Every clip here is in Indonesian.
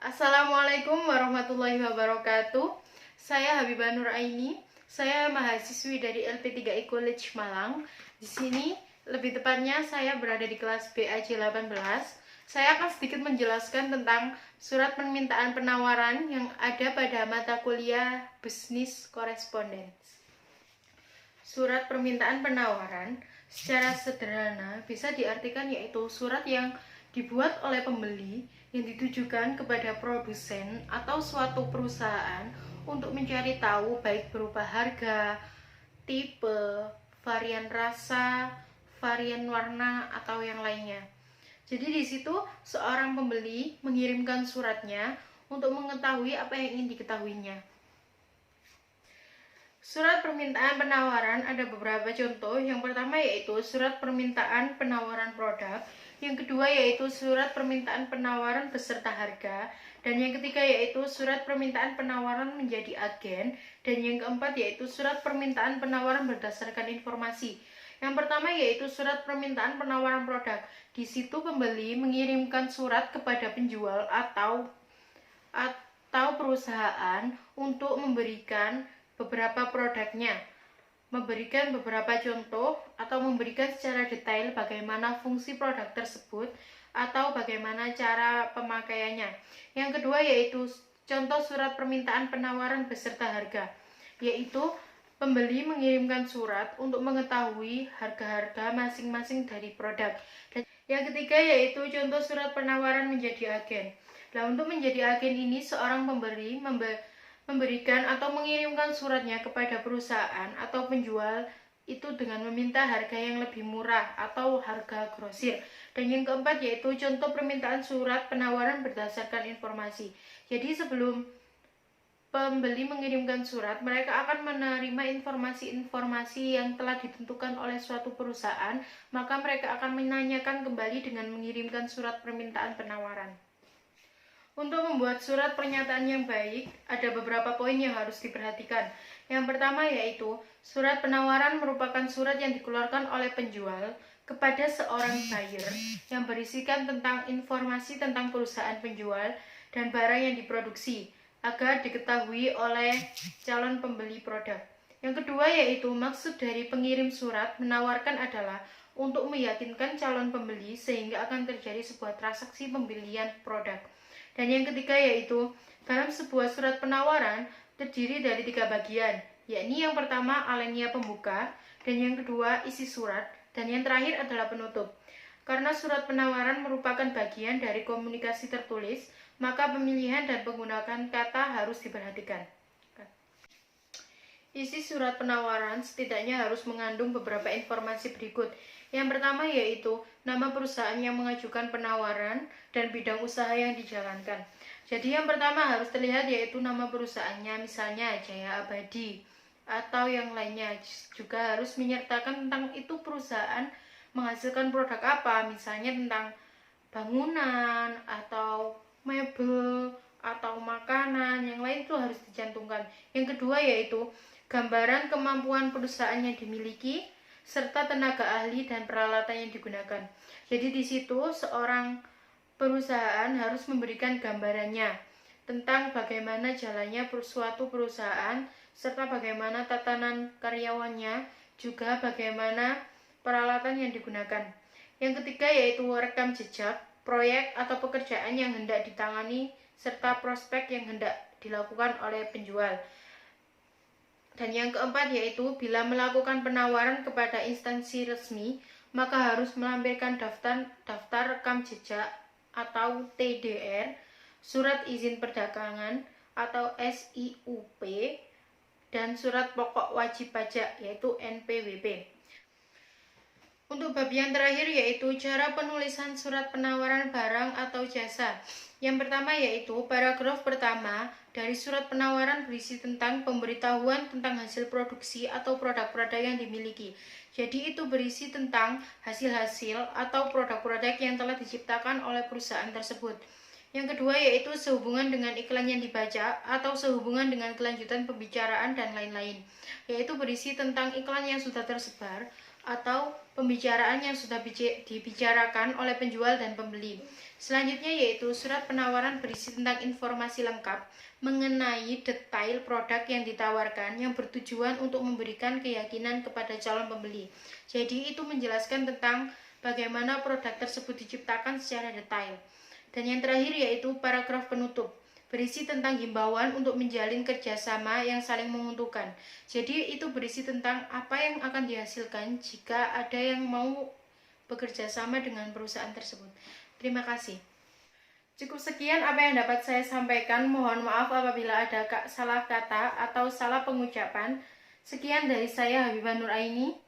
Assalamualaikum warahmatullahi wabarakatuh. Saya Habibah Nur Aini. Saya mahasiswi dari LP3I College Malang. Di sini lebih tepatnya saya berada di kelas BAJ 18. Saya akan sedikit menjelaskan tentang surat permintaan penawaran yang ada pada mata kuliah Bisnis Correspondence. Surat permintaan penawaran secara sederhana bisa diartikan yaitu surat yang dibuat oleh pembeli yang ditujukan kepada produsen atau suatu perusahaan untuk mencari tahu baik berupa harga, tipe, varian rasa, varian warna atau yang lainnya. Jadi di situ seorang pembeli mengirimkan suratnya untuk mengetahui apa yang ingin diketahuinya. Surat permintaan penawaran ada beberapa contoh. Yang pertama yaitu surat permintaan penawaran produk, yang kedua yaitu surat permintaan penawaran beserta harga, dan yang ketiga yaitu surat permintaan penawaran menjadi agen, dan yang keempat yaitu surat permintaan penawaran berdasarkan informasi. Yang pertama yaitu surat permintaan penawaran produk. Di situ pembeli mengirimkan surat kepada penjual atau perusahaan untuk memberikan beberapa produknya, memberikan beberapa contoh atau memberikan secara detail bagaimana fungsi produk tersebut atau bagaimana cara pemakaiannya. Yang kedua yaitu contoh surat permintaan penawaran beserta harga, yaitu pembeli mengirimkan surat untuk mengetahui harga-harga masing-masing dari produk. Dan yang ketiga yaitu contoh surat penawaran menjadi agen. Nah, untuk menjadi agen ini seorang pemberi memberikan atau mengirimkan suratnya kepada perusahaan atau penjual itu dengan meminta harga yang lebih murah atau harga grosir. Dan yang keempat yaitu contoh permintaan surat penawaran berdasarkan informasi. Jadi sebelum pembeli mengirimkan surat, mereka akan menerima informasi-informasi yang telah ditentukan oleh suatu perusahaan, maka mereka akan menanyakan kembali dengan mengirimkan surat permintaan penawaran. Untuk membuat surat pernyataan yang baik, ada beberapa poin yang harus diperhatikan. Yang pertama yaitu, surat penawaran merupakan surat yang dikeluarkan oleh penjual kepada seorang buyer yang berisikan tentang informasi tentang perusahaan penjual dan barang yang diproduksi, agar diketahui oleh calon pembeli produk. Yang kedua yaitu, maksud dari pengirim surat menawarkan adalah untuk meyakinkan calon pembeli sehingga akan terjadi sebuah transaksi pembelian produk. Dan yang ketiga yaitu, dalam sebuah surat penawaran terdiri dari 3 bagian, yakni yang pertama alinea pembuka, dan yang kedua isi surat, dan yang terakhir adalah penutup. Karena surat penawaran merupakan bagian dari komunikasi tertulis, maka pemilihan dan penggunaan kata harus diperhatikan. Isi surat penawaran setidaknya harus mengandung beberapa informasi berikut. Yang pertama yaitu nama perusahaan yang mengajukan penawaran dan bidang usaha yang dijalankan. Jadi yang pertama harus terlihat yaitu nama perusahaannya, misalnya Jaya Abadi atau yang lainnya. Juga harus menyertakan tentang itu perusahaan menghasilkan produk apa, misalnya tentang bangunan atau mebel atau makanan, yang lain itu harus dicantumkan. Yang kedua yaitu gambaran kemampuan perusahaan yang dimiliki serta tenaga ahli dan peralatan yang digunakan. Jadi di situ seorang perusahaan harus memberikan gambarannya tentang bagaimana jalannya suatu perusahaan serta bagaimana tatanan karyawannya, juga bagaimana peralatan yang digunakan. Yang ketiga yaitu rekam jejak proyek atau pekerjaan yang hendak ditangani serta prospek yang hendak dilakukan oleh penjual. Dan yang keempat yaitu, bila melakukan penawaran kepada instansi resmi, maka harus melampirkan daftar rekam jejak atau TDR, surat izin perdagangan atau SIUP, dan surat pokok wajib pajak yaitu NPWP. Untuk bab yang terakhir yaitu cara penulisan surat penawaran barang atau jasa. Yang pertama yaitu paragraf pertama dari surat penawaran berisi tentang pemberitahuan tentang hasil produksi atau produk-produk yang dimiliki. Jadi itu berisi tentang hasil-hasil atau produk-produk yang telah diciptakan oleh perusahaan tersebut. Yang kedua yaitu sehubungan dengan iklan yang dibaca atau sehubungan dengan kelanjutan pembicaraan dan lain-lain. Yaitu berisi tentang iklan yang sudah tersebar atau pembicaraan yang sudah dibicarakan oleh penjual dan pembeli. Selanjutnya yaitu surat penawaran berisi tentang informasi lengkap mengenai detail produk yang ditawarkan yang bertujuan untuk memberikan keyakinan kepada calon pembeli. Jadi itu menjelaskan tentang bagaimana produk tersebut diciptakan secara detail. Dan yang terakhir yaitu paragraf penutup, berisi tentang himbauan untuk menjalin kerjasama yang saling menguntungkan. Jadi itu berisi tentang apa yang akan dihasilkan jika ada yang mau bekerja sama dengan perusahaan tersebut. Terima kasih. Cukup sekian apa yang dapat saya sampaikan. Mohon maaf apabila ada salah kata atau salah pengucapan. Sekian dari saya, Habibah Nuraini.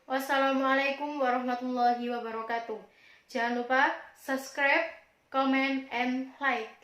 Wassalamualaikum warahmatullahi wabarakatuh. Jangan lupa subscribe, comment, and like.